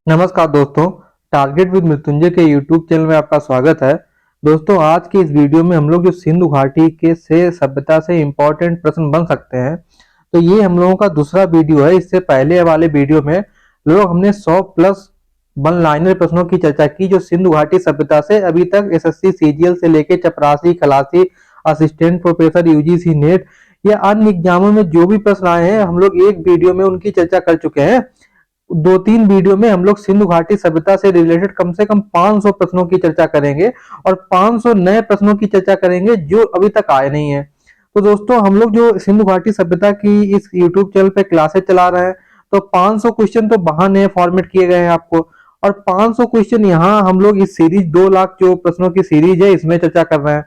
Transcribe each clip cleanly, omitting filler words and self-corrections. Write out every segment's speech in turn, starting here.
नमस्कार दोस्तों, target with Mrityunjay के यूट्यूब चैनल में आपका स्वागत है। दोस्तों, आज की इस वीडियो में हम लोग जो सिंधु घाटी के से सभ्यता से इम्पोर्टेंट प्रश्न बन सकते हैं, तो ये हम लोगों का दूसरा वीडियो है। इससे पहले वाले वीडियो में लोग हमने 100 प्लस वन लाइनर प्रश्नों की चर्चा की जो सिंधु घाटी सभ्यता से अभी तक एसएससी सीजीएल से लेके चपरासी, खलासी, असिस्टेंट प्रोफेसर, यूजीसी नेट या अन्य एग्जामों में जो भी प्रश्न आए हैं, हम लोग एक वीडियो में उनकी चर्चा कर चुके हैं। दो तीन वीडियो में हम लोग सिंधु घाटी सभ्यता से रिलेटेड कम से कम 500 प्रश्नों की चर्चा करेंगे और 500 नए प्रश्नों की चर्चा करेंगे जो अभी तक आए नहीं है। तो दोस्तों, हम लोग जो सिंधु घाटी सभ्यता की इस यूट्यूब चैनल पे क्लासेस चला रहे हैं, तो 500 क्वेश्चन तो वहां नए फॉर्मेट किए गए हैं आपको, और 500 क्वेश्चन यहाँ हम लोग इस सीरीज 2 लाख जो प्रश्नों की सीरीज है इसमें चर्चा कर रहे हैं।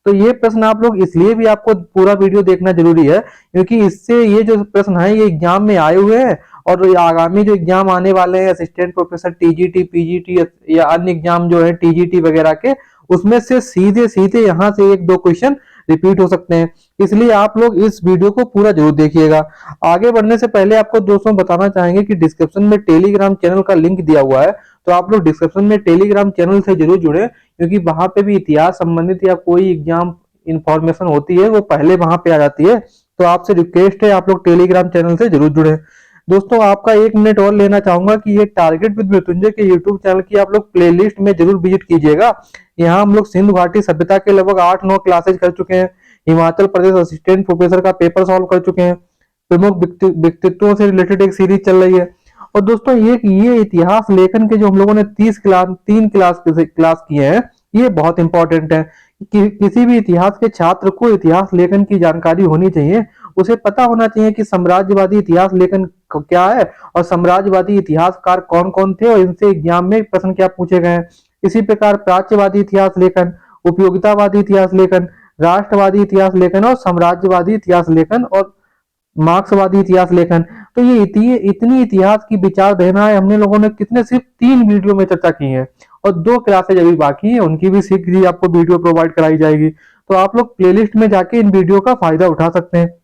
तो ये प्रश्न आप लोग इसलिए भी आपको पूरा वीडियो देखना जरूरी है क्योंकि इससे ये जो प्रश्न है ये एग्जाम में आए हुए हैं, और आगामी जो एग्जाम आने वाले हैं असिस्टेंट प्रोफेसर, टीजीटी, पीजीटी या अन्य एग्जाम जो है टीजीटी वगैरह के, उसमें से सीधे सीधे यहाँ से एक दो क्वेश्चन रिपीट हो सकते हैं। इसलिए आप लोग इस वीडियो को पूरा जरूर देखिएगा। आगे बढ़ने से पहले आपको दोस्तों बताना चाहेंगे कि डिस्क्रिप्शन में टेलीग्राम चैनल का लिंक दिया हुआ है, तो आप लोग डिस्क्रिप्शन में टेलीग्राम चैनल से जरूर जुड़े क्योंकि वहां पे भी इतिहास संबंधित या कोई एग्जाम इंफॉर्मेशन होती है वो पहले वहां पे आ जाती है। तो आपसे रिक्वेस्ट है आप लोग टेलीग्राम चैनल से जरूर जुड़े। दोस्तों, आपका 1 मिनट और लेना चाहूंगा कि ये टारगेट विद मृत्युंजय के यूट्यूब चैनल की आप लोग प्लेलिस्ट में जरूर विजिट कीजिएगा। यहाँ हम लोग सिंधु घाटी सभ्यता के लगभग 8-9 क्लासेज कर चुके हैं। हिमाचल प्रदेश असिस्टेंट प्रोफेसर का पेपर सॉल्व कर चुके हैं। प्रमुख व्यक्तित्वों से रिलेटेड एक सीरीज चल रही है। और दोस्तों, ये इतिहास लेखन के जो हम लोगों ने 3 क्लास किए हैं, ये बहुत इंपॉर्टेंट है कि किसी भी इतिहास के छात्र को इतिहास लेखन की जानकारी होनी चाहिए। उसे पता होना चाहिए कि साम्राज्यवादी इतिहास लेखन क्या है और साम्राज्यवादी इतिहासकार कौन कौन थे और इनसे एग्जाम में प्रश्न क्या पूछे गए हैं। इसी प्रकार प्राच्यवादी इतिहास लेखन, उपयोगितावादी इतिहास लेखन, राष्ट्रवादी इतिहास लेखन और साम्राज्यवादी इतिहास लेखन और मार्क्सवादी इतिहास लेखन। तो ये इतनी इतिहास की विचारधारा है, हमने लोगों ने कितने सिर्फ 3 वीडियो में चर्चा की है और 2 क्लासेज अभी बाकी है, उनकी भी शीघ्र ही आपको वीडियो प्रोवाइड कराई जाएगी। तो आप लोग प्लेलिस्ट में जाके इन वीडियो का फायदा उठा सकते हैं।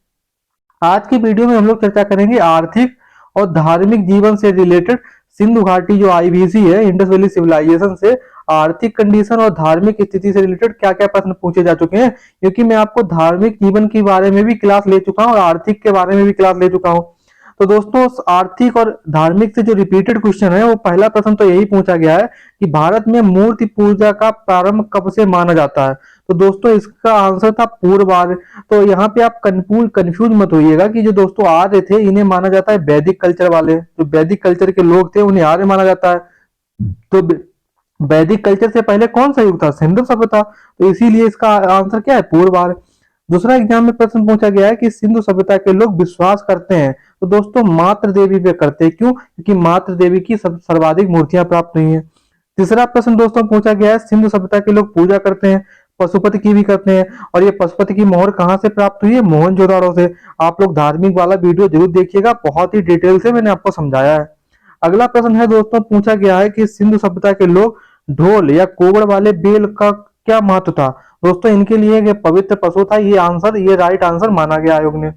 आज की वीडियो में हम लोग चर्चा करेंगे आर्थिक और धार्मिक जीवन से रिलेटेड सिंधु घाटी जो आईवीसी है, इंडस वैली सिविलाइजेशन से आर्थिक कंडीशन और धार्मिक स्थिति से रिलेटेड क्या क्या प्रश्न पूछे जा चुके हैं, क्योंकि मैं आपको धार्मिक जीवन के बारे में भी क्लास ले चुका हूं और आर्थिक के बारे में भी क्लास ले चुका हूं। तो दोस्तों, आर्थिक और धार्मिक से जो रिपीटेड क्वेश्चन है, वो पहला प्रश्न तो यही पूछा गया है कि भारत में मूर्ति पूजा का प्रारंभ कब से माना जाता है। तो दोस्तों, इसका आंसर था पूर्व आर्य। तो यहाँ पे आप कंफ्यूज मत होइएगा कि जो दोस्तों आर्य थे इन्हें माना जाता है वैदिक कल्चर वाले, जो वैदिक कल्चर के लोग थे उन्हें आर्य माना जाता है। तो वैदिक कल्चर से पहले कौन सा युग था? सिंधु सभ्यता। तो इसीलिए इसका आंसर क्या है? पूर्व आर्य। दूसरा एग्जाम में प्रश्न पूछा गया है कि सिंधु सभ्यता के लोग विश्वास करते हैं, तो दोस्तों मातृ देवी पे करते हैं। क्यों? क्योंकि मातृ देवी की सर्वाधिक मूर्तियां प्राप्त हुई हैं। तीसरा प्रश्न दोस्तों पूछा गया है, सिंधु सभ्यता के लोग पूजा करते हैं, पशुपति की भी करते हैं, और ये पशुपति की मोहर कहां से प्राप्त हुई है? मोहनजोदाड़ो से। आप लोग धार्मिक वाला वीडियो जरूर देखिएगा, बहुत ही डिटेल से मैंने आपको समझाया है। अगला प्रश्न है दोस्तों, पूछा गया है कि सिंधु सभ्यता के लोग ढोल या कोबड़ वाले बेल का क्या महत्व था? दोस्तों, इनके लिए एक पवित्र पशु था। ये राइट आंसर माना गया आयोग ने।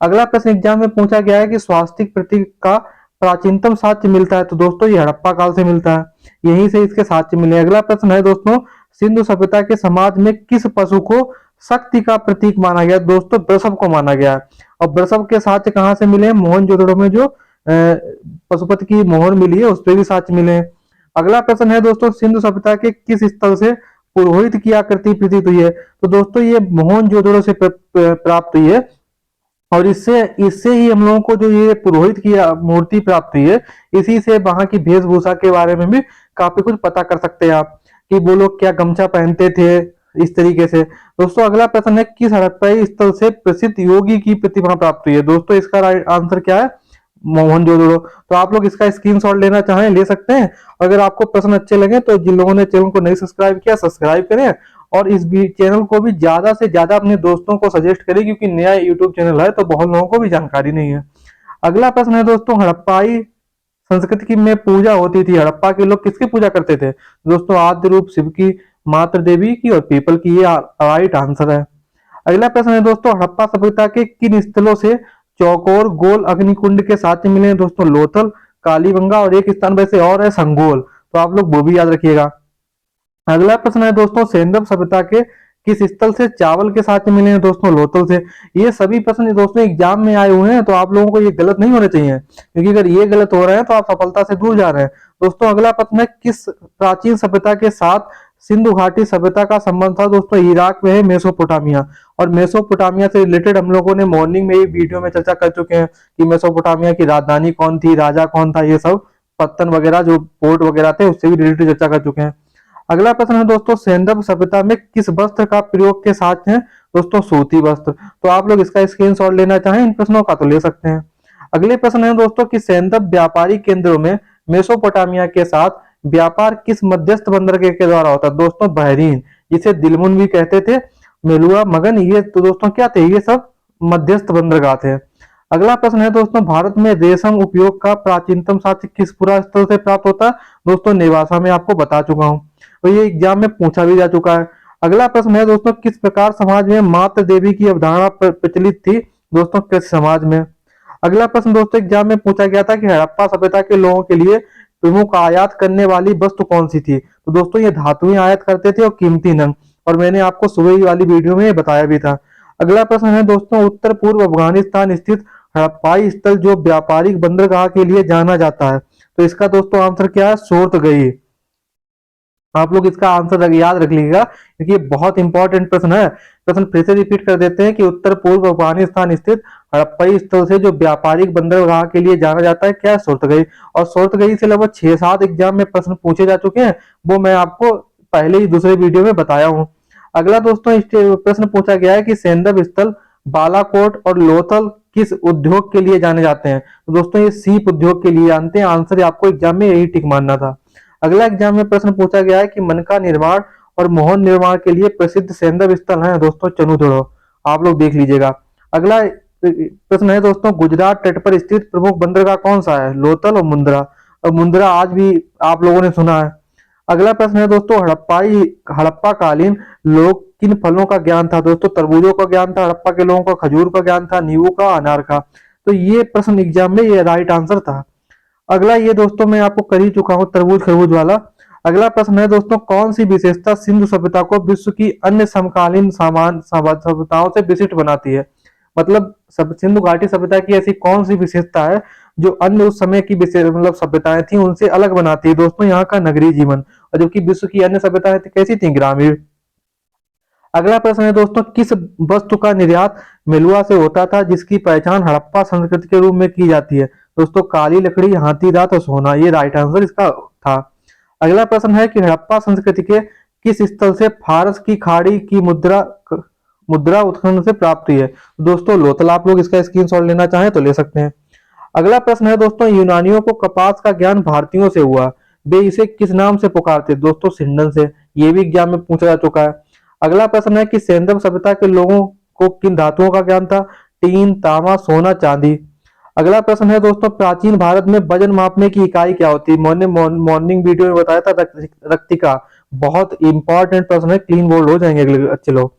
अगला प्रश्न एग्जाम में पूछा गया है कि स्वास्तिक प्रतीक का प्राचीनतम साक्ष्य मिलता है, तो दोस्तों ये हड़प्पा काल से मिलता है, यहीं से इसके साक्ष्य मिले। अगला प्रश्न है दोस्तों, सिंधु सभ्यता के समाज में किस पशु को शक्ति का प्रतीक माना गया? दोस्तों वृषभ को माना गया है। और वृषभ के साक्ष्य कहाँ से मिले? मोहनजोदड़ो में जो पशुपति की मोहर मिली है उस पर भी साक्ष्य मिले। अगला प्रश्न है दोस्तों, सिंधु सभ्यता के किस स्थल से पुरोहित की आकृति प्रतीत हुई है? तो दोस्तों ये मोहनजोदड़ो से प्राप्त हुई है, और इससे इससे ही हम लोगों को जो ये पुरोहित की मूर्ति प्राप्त हुई है, इसी से वहां की वेशभूषा के बारे में भी काफी कुछ पता कर सकते हैं आप कि वो लोग क्या गमछा पहनते थे, इस तरीके से। दोस्तों अगला प्रश्न है, किस हड़प्पा स्थल से प्रसिद्ध योगी की प्रतिमा प्राप्त हुई है? दोस्तों इसका राइट आंसर क्या है? मोहनजोदड़ो। तो आप लोग इसका स्क्रीनशॉट लेना चाहें ले सकते हैं। अगर आपको प्रश्न अच्छे लगे तो जिन लोगों ने चैनल को नहीं सब्सक्राइब किया सब्सक्राइब करें, और इस चैनल को भी ज्यादा से ज्यादा अपने दोस्तों को सजेस्ट करें क्योंकि नया यूट्यूब चैनल है तो बहुत लोगों को भी जानकारी नहीं है। अगला प्रश्न है दोस्तों, हड़प्पाई संस्कृति की में पूजा होती थी, हड़प्पा के लोग किसकी पूजा करते थे? दोस्तों आद्य रूप शिव की, मातृ देवी की और पीपल की, ये राइट आंसर है। अगला प्रश्न है दोस्तों, हड़प्पा सभ्यता के किन स्थलों से चौकोर गोल अग्निकुंड के साथ मिले हैं? दोस्तों लोथल, कालीबंगा और एक स्थान वैसे और है संगोल, तो आप लोग वो भी याद रखिएगा। अगला प्रश्न है दोस्तों, सेंदव सभ्यता के किस स्थल से चावल के साथ मिले हैं दोस्तों? लोथल से। ये सभी प्रश्न दोस्तों एग्जाम में आए हुए हैं, तो आप लोगों को ये गलत नहीं होने चाहिए, क्योंकि अगर ये गलत हो रहे हैं तो आप सफलता से दूर जा रहे हैं। दोस्तों अगला प्रश्न है, किस प्राचीन सभ्यता के साथ सिंधु घाटी सभ्यता का संबंध था? दोस्तों इराक में है मेसोपोटामिया, और मेसोपोटामिया से रिलेटेड हम लोगों ने मॉर्निंग में ही वीडियो में चर्चा कर चुके हैं कि मेसोपोटामिया की राजधानी कौन थी, राजा कौन था, ये सब पत्तन वगैरह जो पोर्ट वगैरह थे उससे भी रिलेटेड चर्चा कर चुके हैं। अगला प्रश्न है दोस्तों, सेंदव सभ्यता में किस वस्त्र का प्रयोग के साथ है? दोस्तों सूती वस्त्र। तो आप लोग इसका स्क्रीनशॉट लेना चाहें इन प्रश्नों का तो ले सकते हैं। अगले प्रश्न है दोस्तों कि सेंदव व्यापारी केंद्रों में मेसोपोटामिया के साथ व्यापार किस मध्यस्थ बंदरगाह के द्वारा होता है? दोस्तों बहरीन, जिसे दिलमुन भी कहते थे, मेलुआ, मगन, ये तो दोस्तों क्या थे? ये सब मध्यस्थ बंदरगाह थे। अगला प्रश्न है दोस्तों, भारत में रेशम उपयोग का प्राचीनतम साक्ष्य किस पुरा स्थल से प्राप्त होता है? दोस्तों नेवासा में आपको बता चुका हूं, तो ये एग्जाम में पूछा भी जा चुका है। अगला प्रश्न है दोस्तों, किस प्रकार समाज में मातृ देवी की अवधारणा प्रचलित थी? दोस्तों कृषि समाज में। अगला प्रश्न दोस्तों एग्जाम में पूछा गया था कि हड़प्पा सभ्यता के लोगों के लिए प्रमुख आयात करने वाली वस्तु कौन सी थी? तो दोस्तों ये धातुएं आयात करते थे और कीमती नंग, और मैंने आपको सुबह ही वाली वीडियो में बताया भी था। अगला प्रश्न है दोस्तों, उत्तर पूर्व अफगानिस्तान स्थित हड़प्पाई स्थल जो व्यापारिक बंदरगाह के लिए जाना जाता है, तो इसका दोस्तों आंसर क्या है? सोर्तगई। आप लोग इसका आंसर याद रख लीजिएगा, क्योंकि ये बहुत इंपॉर्टेंट प्रश्न है। प्रश्न फिर से रिपीट कर देते हैं कि उत्तर पूर्व अफगानिस्तान स्थित हड़प्पाई स्थल से जो व्यापारिक बंदरगाह के लिए जाना जाता है, क्या है? सोर्तगई। और सोर्तगई से लगभग 6-7 एग्जाम में प्रश्न पूछे जा चुके हैं, वो मैं आपको पहले ही दूसरे वीडियो में बताया हूँ। अगला दोस्तों प्रश्न पूछा गया है कि सेंदव स्थल बालाकोट और लोथल किस उद्योग के लिए जाने जाते हैं? तो दोस्तों ये सीप उद्योग के लिए जानते हैं। आंसर आपको एग्जाम में यही टिक मानना था। अगला एग्जाम में प्रश्न पूछा गया है कि मनका निर्माण और मोहन निर्माण के लिए प्रसिद्ध सेंदव स्थल है दोस्तों चनुदड़ो, आप लोग देख लीजिएगा। अगला प्रश्न है दोस्तों, गुजरात तट पर स्थित प्रमुख बंदरगाह कौन सा है? लोथल और मुंद्रा, और मुंद्रा आज भी आप लोगों ने सुना है। अगला प्रश्न है दोस्तों, हड़प्पा कालीन लोग किन फलों का ज्ञान था? दोस्तों तरबूजों का ज्ञान था हड़प्पा के लोगों को, खजूर का ज्ञान था, नींबू का, अनार का। तो ये प्रश्न एग्जाम में ये राइट आंसर था। अगला ये दोस्तों मैं आपको कर ही चुका हूं, तरबूज खरबूज वाला। अगला प्रश्न है दोस्तों, कौन सी विशेषता सिंधु सभ्यता को विश्व की अन्य समकालीन सभ्यताओं से विशिष्ट बनाती है? मतलब सिंधु घाटी सभ्यता की ऐसी कौन सी विशेषता है जो अन्य उस समय की मतलब सभ्यताएं थी उनसे अलग बनाती है? दोस्तों यहाँ का नगरीय जीवन, और जबकि विश्व की अन्य सभ्यताएं कैसी थी? ग्रामीण। अगला प्रश्न है दोस्तों, किस वस्तु का निर्यात मेलुआ से होता था जिसकी पहचान हड़प्पा संस्कृति के रूप में की जाती है? दोस्तों काली लकड़ी, हाथी दांत और सोना, ये राइट आंसर इसका था। अगला प्रश्न है कि हड़प्पा संस्कृति के किस स्थल से फारस की खाड़ी की मुद्रा उत्खनन से प्राप्त हुई है? दोस्तों लोथल। आप लोग इसका स्क्रीनशॉट लेना चाहें तो ले सकते हैं। अगला प्रश्न है दोस्तों, यूनानियों को कपास का ज्ञान भारतीयों से हुआ, वे इसे किस नाम से पुकारते? दोस्तों सिंडन से, ये भी एग्जाम में पूछा जा चुका है। अगला प्रश्न है कि सेंदव सभ्यता के लोगों को किन धातुओं का ज्ञान था? टीन, तांबा, सोना, चांदी। अगला प्रश्न है दोस्तों, प्राचीन भारत में वजन मापने की इकाई क्या होती है? मैंने मॉर्निंग वीडियो में बताया था रक्तिका। बहुत इंपॉर्टेंट प्रश्न है, क्लीन बोल्ड हो जाएंगे अगले अच्छे लोग।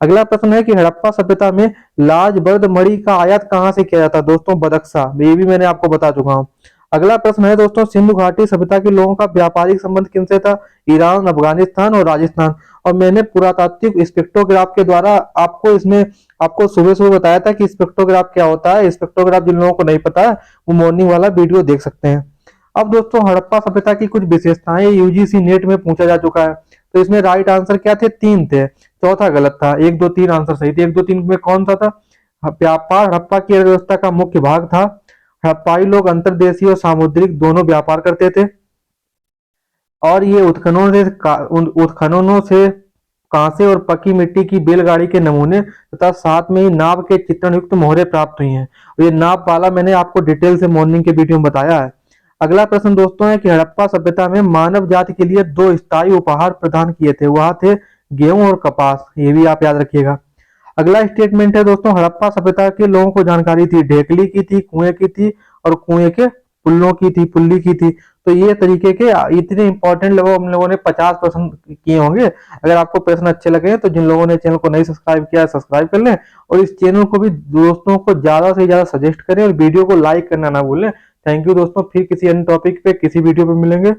अगला प्रश्न है कि हड़प्पा सभ्यता में लाजबर्द मणि का आयात कहां से किया जाता? दोस्तों बदख्शा, ये भी मैंने आपको बता चुका हूं। अगला प्रश्न है दोस्तों, सिंधु घाटी सभ्यता के लोगों का व्यापारिक संबंध किनसे था? ईरान, अफगानिस्तान और राजस्थान। और मैंने पुरातात्विक स्पेक्ट्रोग्राफ के द्वारा आपको सुबह सुबह बताया था कि स्पेक्ट्रोग्राफ क्या होता है। स्पेक्ट्रोग्राफ जिन लोगों को नहीं पता है वो मॉर्निंग वाला वीडियो देख सकते हैं। अब दोस्तों हड़प्पा सभ्यता की कुछ विशेषताएं यूजीसी नेट में पूछा जा चुका है, तो इसमें राइट आंसर क्या थे? 3 थे, चौथा गलत था। 1, 2, 3 आंसर सही थे। 1, 2, 3 में कौन सा था? व्यापार हड़प्पा की अर्थव्यवस्था का मुख्य भाग था। हड़प्पाई लोग अंतर्देशीय और सामुद्रिक दोनों व्यापार करते थे, और ये उत्खननों से कांसे और पकी मिट्टी की बैलगाड़ी के नमूने तथा साथ में ही नाव के चित्रण युक्त मोहरें प्राप्त हुई हैं। और ये नाव वाला मैंने आपको डिटेल से मॉर्निंग के वीडियो में बताया है। अगला प्रश्न दोस्तों है कि हड़प्पा सभ्यता में मानव जाति के लिए 2 स्थायी उपहार प्रदान किए थे, वह थे गेहूं और कपास, ये भी आप याद रखिएगा। अगला स्टेटमेंट है दोस्तों, हड़प्पा सभ्यता के लोगों को जानकारी थी, ढेकली की थी, कुएं की थी, और कुएं के पुल्लों की थी, पुल्ली की थी। तो ये तरीके के इतने इंपॉर्टेंट लोगों हम लोगों ने 50 प्रश्न किए होंगे। अगर आपको प्रश्न अच्छे लगे तो जिन लोगों ने चैनल को नहीं सब्सक्राइब किया है सब्सक्राइब कर लें, और इस चैनल को भी दोस्तों को ज्यादा से ज्यादा सजेस्ट करें, और वीडियो को लाइक करना ना भूलें, थैंक यू दोस्तों, फिर किसी अन्य टॉपिक पे किसी वीडियो पे मिलेंगे।